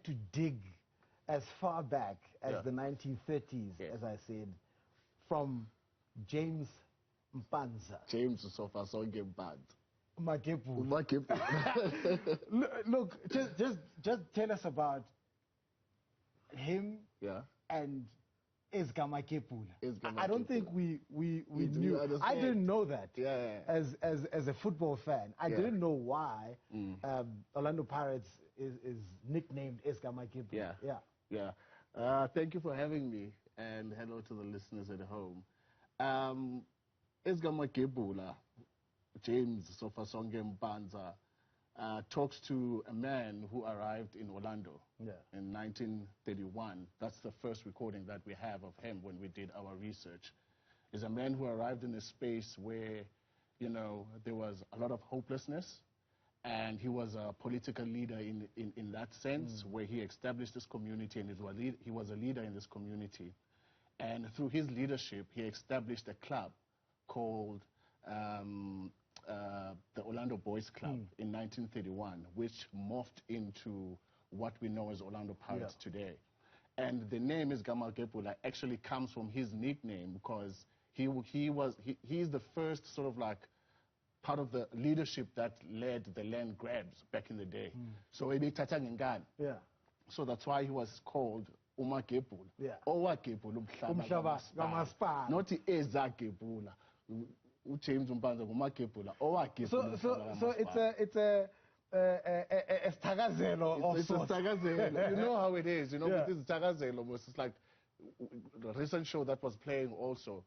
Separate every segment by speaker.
Speaker 1: to dig as far back as the 1930s, as I said, from James Mpanza.
Speaker 2: James Sofa Songe Bad.
Speaker 1: Makepu. Look, just tell us about him and Ezga Makepula. I don't think we knew. I didn't know that as a football fan. I didn't know why Orlando Pirates is nicknamed Ezga Makepula.
Speaker 2: Thank you for having me, and hello to the listeners at home. Ezga Makepula, James Sofasonge Mpanza, talks to a man who arrived in Orlando in 1931. That's the first recording that we have of him when we did our research. Is a man who arrived in a space where, you know, there was a lot of hopelessness, and he was a political leader in that sense, where he established this community, and he was a leader in this community. And through his leadership, he established a club called the Orlando Boys Club in 1931, which morphed into what we know as Orlando Pirates today. And the name Ezga Makepula actually comes from his nickname, because he's the first sort of like part of the leadership that led the land grabs back in the day. So so that's why he was called Umakepula. Owakepula umhlaba, not Ezakepula. James Mpanza Umakepula.
Speaker 1: So it's a stagazelo.
Speaker 2: It's a stagazelo. You know how it is. You know, with this stagazelo, it's like the recent show that was playing also.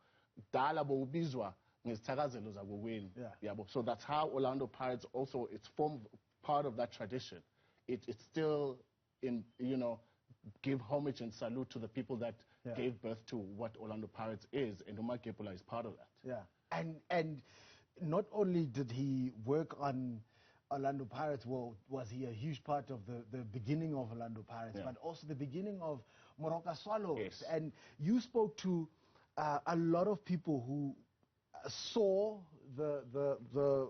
Speaker 2: Dala bo ubizwa ngezithakazelo zakokwini. So that's how Orlando Pirates also, it's formed part of that tradition. It's still in, you know, give homage and salute to the people that gave birth to what Orlando Pirates is, and Umakepula is part of that.
Speaker 1: And not only did he work on Orlando Pirates, well, was he a huge part of the beginning of Orlando Pirates, but also the beginning of Moroka Swallows. And you spoke to a lot of people who saw the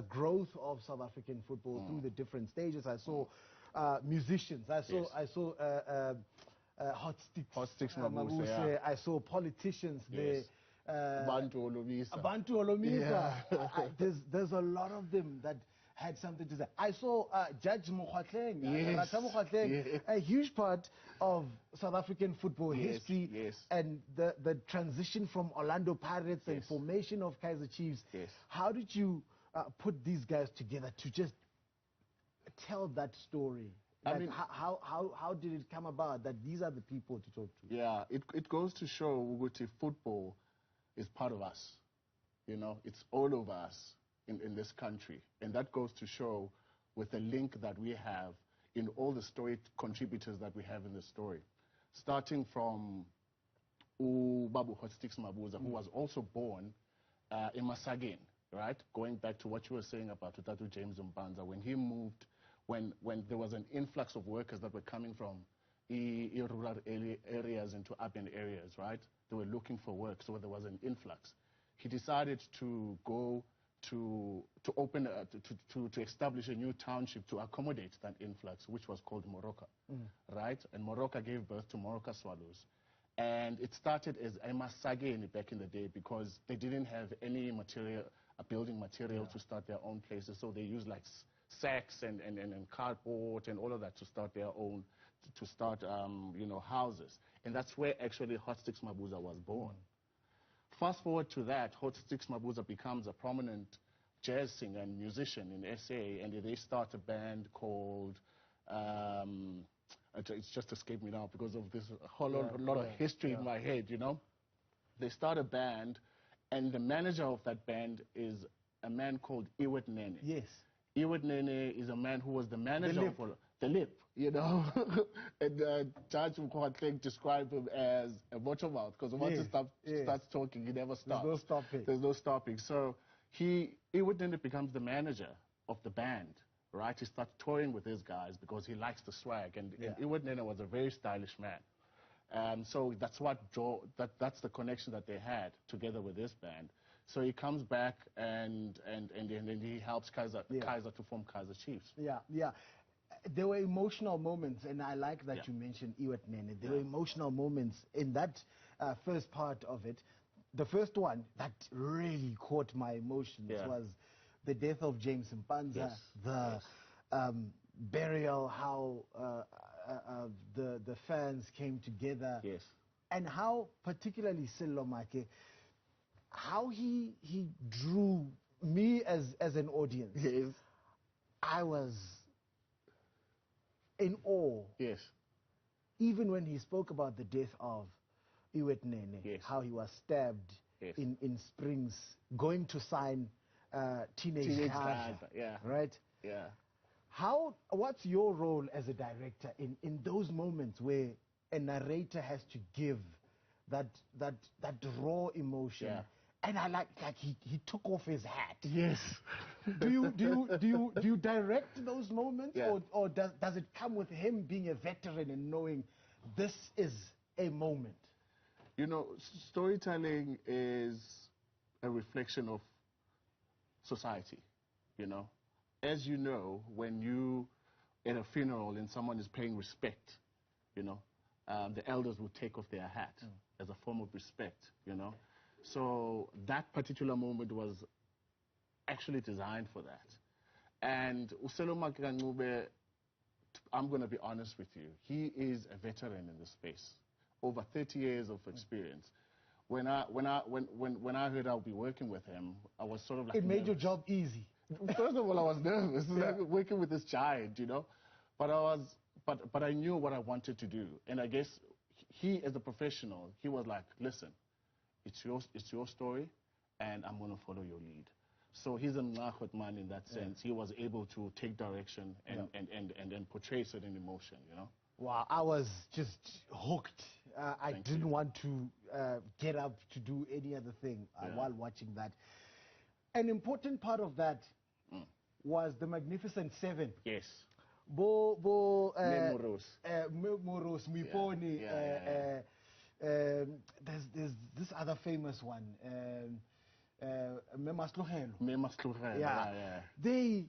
Speaker 1: growth of South African football through the different stages. I saw musicians. I saw Hot Sticks Mabuse. I saw politicians there.
Speaker 2: Bantu
Speaker 1: Olomisa. There's a lot of them that had something to say. I saw Judge Mokhatleng, a huge part of South African football history, and the transition from Orlando Pirates and formation of Kaizer Chiefs. How did you put these guys together to just tell that story? Like, I mean, how did it come about that these are the people to talk to?
Speaker 2: Yeah, it goes to show Uguti football is part of us. You know, it's all over us in this country. And that goes to show with the link that we have in all the story contributors that we have in the story. Starting from Babu Hot Sticks Mabuza, who was also born in Masagin, right? Going back to what you were saying about Utatu James Mpanza, when he moved, when there was an influx of workers that were coming from rural areas into urban areas, right? They were looking for work, so there was an influx. He decided to go to establish a new township to accommodate that influx, which was called Moroka, right? And Moroka gave birth to Moroka Swallows. And it started as Emasageni back in the day, because they didn't have any material, building material to start their own places, so they used like sacks and cardboard and all of that to start their own, you know, houses. And that's where actually Hot Sticks Mabuza was born. Fast forward to that, Hot Sticks Mabuza becomes a prominent jazz singer and musician in SA, and they start a band called, it's just escaped me now because of this whole lot of history in my head, you know. They start a band, and the manager of that band is a man called Iwet Nene. Iwet Nene is a man who was the manager of the Lip, you know. And Judge Mkhotleng described him as a watcher mouth, because once he starts talking, he never stops.
Speaker 1: There's no stopping.
Speaker 2: There's no stopping. So Iwet Nene becomes the manager of the band, right? He starts touring with his guys because he likes the swag. And Iwet Nene was a very stylish man. So that's that's the connection that they had together with this band. So he comes back and then he helps Kaizer to form Kaizer Chiefs.
Speaker 1: There were emotional moments, and I like that you mentioned Iwet Nene. There were emotional moments in that first part of it. The first one that really caught my emotions was the death of James Mpanza, the burial, how the fans came together, and how particularly Sello Make, how he drew me as an audience. I was in awe. Even when he spoke about the death of Iwet Nene, how he was stabbed in Springs, going to sign Teenage Gaza, right? What's your role as a director in those moments where a narrator has to give that raw emotion? And I like he took off his hat. Do you direct those moments, or does it come with him being a veteran and knowing this is a moment?
Speaker 2: You know, storytelling is a reflection of society. You know, as you know, when you at a funeral and someone is paying respect, you know, the elders will take off their hat as a form of respect. You know. So that particular moment was actually designed for that. And Uselo Makangube, I'm going to be honest with you, he is a veteran in this space, over 30 years of experience. When I heard I'll be working with him, I was sort of like...
Speaker 1: It made your job easy.
Speaker 2: First of all, I was nervous, like working with this giant, you know. But I knew what I wanted to do. And I guess he, as a professional, he was like, listen, it's your story, and I'm going to follow your lead. So he's a Mnachot man in that sense. He was able to take direction and portray certain emotion, you know.
Speaker 1: Wow, I was just hooked. I didn't want to get up to do any other thing while watching that. An important part of that was the Magnificent Seven.
Speaker 2: Memoros.
Speaker 1: Memoros, Miponi. There's this other famous one,
Speaker 2: Memasluhelo.
Speaker 1: They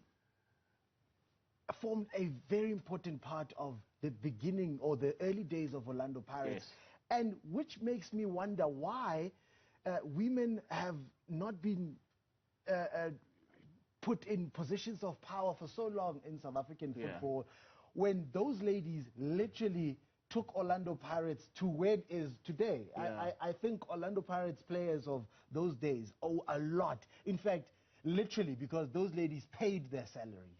Speaker 1: formed a very important part of the beginning or the early days of Orlando Pirates, and which makes me wonder why women have not been put in positions of power for so long in South African football, when those ladies literally took Orlando Pirates to where it is today. I think Orlando Pirates players of those days owe a lot. In fact, literally, because those ladies paid their salaries.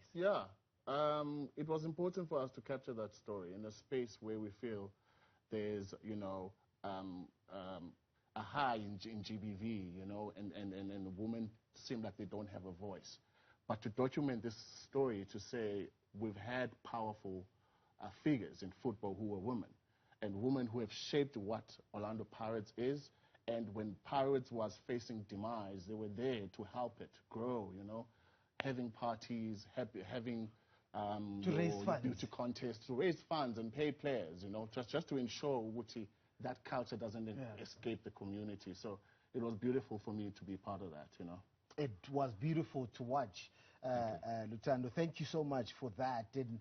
Speaker 2: It was important for us to capture that story in a space where we feel there's, you know, a high in GBV, you know, and women seem like they don't have a voice. But to document this story, to say we've had powerful figures in football who were women, and women who have shaped what Orlando Pirates is, and when Pirates was facing demise, they were there to help it grow, you know, having parties, having
Speaker 1: to raise funds,
Speaker 2: beauty contests, to raise funds and pay players, you know, just to ensure that culture doesn't escape the community. So it was beautiful for me to be part of that, you know.
Speaker 1: It was beautiful to watch, Luthando. Thank you so much for that. And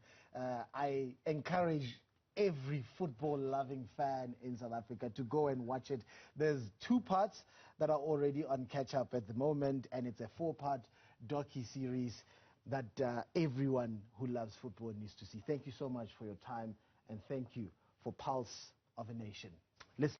Speaker 1: I encourage every football-loving fan in South Africa to go and watch it. There's 2 parts that are already on catch-up at the moment, and it's a 4-part docu-series that everyone who loves football needs to see. Thank you so much for your time, and thank you for Pulse of a Nation. Let's